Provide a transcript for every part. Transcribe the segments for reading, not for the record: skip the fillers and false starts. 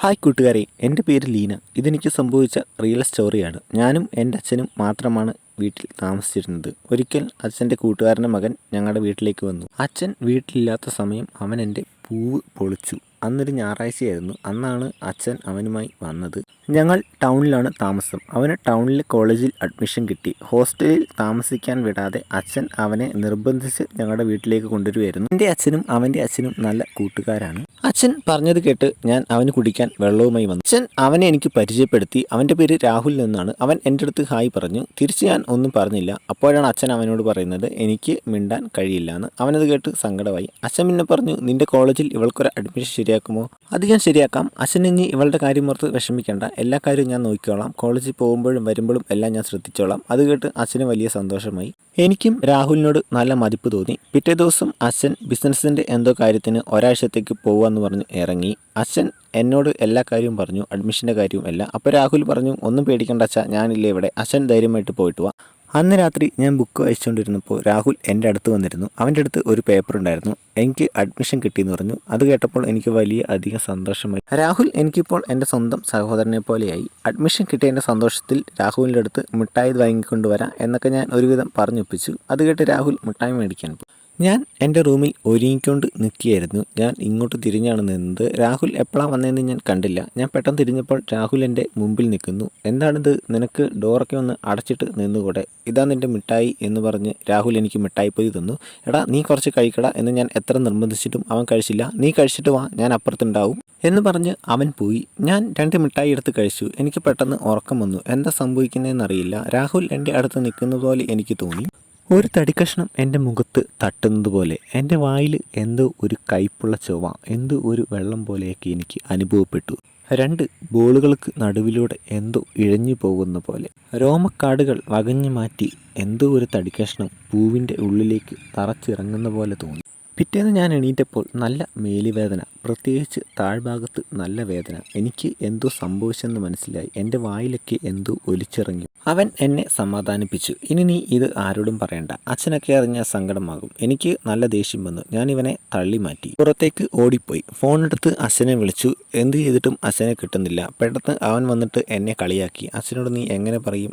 Hi കൂട്ടുകാരെ, എൻ്റെ പേര് ലീന. ഇതെനിക്ക് സംഭവിച്ച റിയൽ സ്റ്റോറിയാണ്. ഞാനും എൻ്റെ അച്ഛനും മാത്രമാണ് വീട്ടിൽ താമസിച്ചിരുന്നത്. ഒരിക്കൽ അച്ഛൻ്റെ കൂട്ടുകാരൻ്റെ മകൻ ഞങ്ങളുടെ വീട്ടിലേക്ക് വന്നു. അച്ഛൻ വീട്ടിലില്ലാത്ത സമയം അവൻ എൻ്റെ പൂവ് പൊളിച്ചു. അന്നൊരു ഞായറാഴ്ചയായിരുന്നു. അന്നാണ് അച്ഛൻ അവനുമായി വന്നത്. ഞങ്ങൾ ടൗണിലാണ് താമസം. അവന് ടൗണിലെ കോളേജിൽ അഡ്മിഷൻ കിട്ടി. ഹോസ്റ്റലിൽ താമസിക്കാൻ വിടാതെ അച്ഛൻ അവനെ നിർബന്ധിച്ച് ഞങ്ങളുടെ വീട്ടിലേക്ക് കൊണ്ടുവരുമായിരുന്നു. എൻ്റെ അച്ഛനും അവൻ്റെ അച്ഛനും നല്ല കൂട്ടുകാരാണ്. അച്ഛൻ പറഞ്ഞത് കേട്ട് ഞാൻ അവന് കുടിക്കാൻ വെള്ളവുമായി വന്നു. അച്ഛൻ അവനെ എനിക്ക് പരിചയപ്പെടുത്തി. അവൻ്റെ പേര് രാഹുൽ എന്നാണ്. അവൻ എൻ്റെ അടുത്ത് ഹായ് പറഞ്ഞു. തിരിച്ച് ഞാൻ ഒന്നും പറഞ്ഞില്ല. അപ്പോഴാണ് അച്ഛൻ അവനോട് പറയുന്നത് എനിക്ക് മിണ്ടാൻ കഴിയില്ല എന്ന്. അവനത് കേട്ട് സങ്കടമായി. അച്ഛൻ പിന്നെ പറഞ്ഞു, നിന്റെ കോളേജിൽ ഇവൾക്കൊരു അഡ്മിഷൻ ശരിയാക്കുമോ? അത് ഞാൻ ശരിയാക്കാം. അച്ഛൻ ഇനി ഇവളുടെ കാര്യം ഓർത്ത് വിഷമിക്കേണ്ട. എല്ലാ കാര്യവും ഞാൻ നോക്കിക്കോളാം. കോളേജിൽ പോകുമ്പോഴും വരുമ്പോഴും എല്ലാം ഞാൻ ശ്രദ്ധിച്ചോളാം. അത് കേട്ട് അച്ഛന് വലിയ സന്തോഷമായി. എനിക്കും രാഹുലിനോട് നല്ല മതിപ്പ് തോന്നി. പിറ്റേ ദിവസം അച്ഛൻ ബിസിനസ്സിൻ്റെ എന്തോ കാര്യത്തിന് ഒരാഴ്ചത്തേക്ക് പോവാന്ന് പറഞ്ഞ് ഇറങ്ങി. അച്ഛൻ എന്നോട് എല്ലാ കാര്യവും പറഞ്ഞു, അഡ്മിഷൻ്റെ കാര്യവും എല്ലാം. അപ്പോൾ രാഹുൽ പറഞ്ഞു, ഒന്നും പേടിക്കണ്ട അച്ഛാ, ഞാനില്ലേ ഇവിടെ. അച്ഛൻ ധൈര്യമായിട്ട് പോയിട്ട് വാ. അന്ന് രാത്രി ഞാൻ ബുക്ക് വായിച്ചുകൊണ്ടിരുന്നപ്പോൾ രാഹുൽ എൻ്റെ അടുത്ത് വന്നിരുന്നു. അവൻ്റെ അടുത്ത് ഒരു പേപ്പർ ഉണ്ടായിരുന്നു. എനിക്ക് അഡ്മിഷൻ കിട്ടിയെന്ന് പറഞ്ഞു. അത് കേട്ടപ്പോൾ എനിക്ക് വലിയ അധികം സന്തോഷമായി. രാഹുൽ എനിക്കിപ്പോൾ എൻ്റെ സ്വന്തം സഹോദരനെ പോലെയായി. അഡ്മിഷൻ കിട്ടിയതിൻ്റെ സന്തോഷത്തിൽ രാഹുലിൻ്റെ അടുത്ത് മിഠായി വാങ്ങിക്കൊണ്ടുവരാം എന്നൊക്കെ ഞാൻ ഒരുവിധം പറഞ്ഞൊപ്പിച്ചു. അത് കേട്ട് രാഹുൽ മിഠായി മേടിക്കാൻ പോയി. ഞാൻ എൻ്റെ റൂമിൽ ഒരുങ്ങിക്കൊണ്ട് നിൽക്കുകയായിരുന്നു. ഞാൻ ഇങ്ങോട്ട് തിരിഞ്ഞാണ് നിന്നത്. രാഹുൽ എപ്പോഴാണ് വന്നതെന്ന് ഞാൻ കണ്ടില്ല. ഞാൻ പെട്ടെന്ന് തിരിഞ്ഞപ്പോൾ രാഹുൽ എൻ്റെ മുമ്പിൽ നിൽക്കുന്നു. എന്താണിത്, നിനക്ക് ഡോറൊക്കെ ഒന്ന് അടച്ചിട്ട് നിന്നുകൂടെ? ഇതാ നിൻ്റെ മിഠായി എന്ന് പറഞ്ഞ് രാഹുൽ എനിക്ക് മിഠായിപ്പൊതി തന്നു. എടാ നീ കുറച്ച് കഴിക്കടാ എന്ന് ഞാൻ എത്ര നിർബന്ധിച്ചിട്ടും അവൻ കഴിച്ചില്ല. നീ കഴിച്ചിട്ട് വാ, ഞാൻ അപ്പുറത്തുണ്ടാവും എന്ന് പറഞ്ഞ് അവൻ പോയി. ഞാൻ 2 മിഠായി എടുത്ത് കഴിച്ചു. എനിക്ക് പെട്ടെന്ന് ഉറക്കം വന്നു. എന്താ സംഭവിക്കുന്നതെന്നറിയില്ല. രാഹുൽ എൻ്റെ അടുത്ത് നിൽക്കുന്നത് പോലെ എനിക്ക് തോന്നി. ഒരു തടിക്കഷ്ണം എൻ്റെ മുഖത്ത് തട്ടുന്നത് പോലെ. എൻ്റെ വായിൽ എന്തോ ഒരു കയ്പുള്ള ചൊവ്വ, എന്തോ ഒരു വെള്ളം പോലെയൊക്കെ എനിക്ക് അനുഭവപ്പെട്ടു. 2 ബോളുകൾക്ക് നടുവിലൂടെ എന്തോ ഇഴഞ്ഞു പോകുന്ന പോലെ. രോമക്കാടുകൾ വകഞ്ഞു മാറ്റി എന്തോ ഒരു തടിക്കഷ്ണം പൂവിൻ്റെ ഉള്ളിലേക്ക് തറച്ചിറങ്ങുന്ന പോലെ തോന്നി. പിറ്റേന്ന് ഞാൻ എണീറ്റപ്പോൾ നല്ല മേലുവേദന, പ്രത്യേകിച്ച് താഴ്ഭാഗത്ത് നല്ല വേദന. എനിക്ക് എന്തോ സംഭവിച്ചെന്ന് മനസ്സിലായി. എൻ്റെ വായിലൊക്കെ എന്തോ ഒലിച്ചിറങ്ങി. അവൻ എന്നെ സമാധാനിപ്പിച്ചു. ഇനി നീ ഇത് ആരോടും പറയണ്ട, അച്ഛനൊക്കെ അറിഞ്ഞാൽ സങ്കടമാകും. എനിക്ക് നല്ല ദേഷ്യം വന്നു. ഞാൻ ഇവനെ തള്ളി മാറ്റി പുറത്തേക്ക് ഓടിപ്പോയി. ഫോണെടുത്ത് അച്ഛനെ വിളിച്ചു. എന്ത് ചെയ്തിട്ടും അച്ഛനെ കിട്ടുന്നില്ല. പെട്ടെന്ന് അവൻ വന്നിട്ട് എന്നെ കളിയാക്കി. അച്ഛനോട് നീ എങ്ങനെ പറയും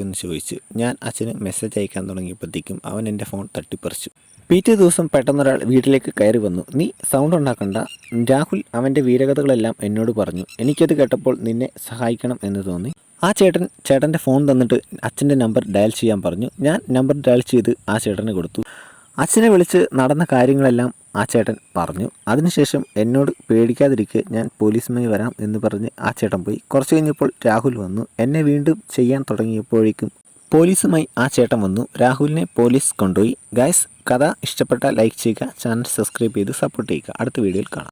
എന്ന് ചോദിച്ചു. ഞാൻ അച്ഛന് മെസ്സേജ് അയക്കാൻ തുടങ്ങിയപ്പോഴത്തേക്കും അവൻ എൻ്റെ ഫോൺ തട്ടിപ്പറിച്ചു. പിറ്റേ ദിവസം പെട്ടെന്നൊരാൾ വീട്ടിലേക്ക് കയറി വന്നു. നീ സൗണ്ട് ഉണ്ടാക്കണ്ട. രാഹുൽ അവൻ്റെ വീരകഥകളെല്ലാം എന്നോട് പറഞ്ഞു. എനിക്കത് കേട്ടപ്പോൾ നിന്നെ സഹായിക്കണം എന്ന് തോന്നി. ആ ചേട്ടൻ്റെ ഫോൺ തന്നിട്ട് അച്ഛൻ്റെ നമ്പർ ഡയൽ ചെയ്യാൻ പറഞ്ഞു. ഞാൻ നമ്പർ ഡയൽ ചെയ്ത് ആ ചേട്ടന് കൊടുത്തു. അച്ഛനെ വിളിച്ച് നടന്ന കാര്യങ്ങളെല്ലാം ആ ചേട്ടൻ പറഞ്ഞു. അതിനുശേഷം എന്നോട് പേടിക്കാതിരിക്കെ, ഞാൻ പോലീസുമായി വരാം എന്ന് പറഞ്ഞ് ആ ചേട്ടൻ പോയി. കുറച്ച് കഴിഞ്ഞപ്പോൾ രാഹുൽ വന്നു. എന്നെ വീണ്ടും ചെയ്യാൻ തുടങ്ങിയപ്പോഴേക്കും പോലീസുമായി ആ ചേട്ടൻ വന്നു. രാഹുലിനെ പോലീസ് കൊണ്ടുപോയി. ഗൈസ്, കഥ ഇഷ്ടപ്പെട്ടാൽ ലൈക്ക് ചെയ്യുക, ചാനൽ സബ്സ്ക്രൈബ് ചെയ്ത് സപ്പോർട്ട് ചെയ്യുക. അടുത്ത വീഡിയോയിൽ കാണാം.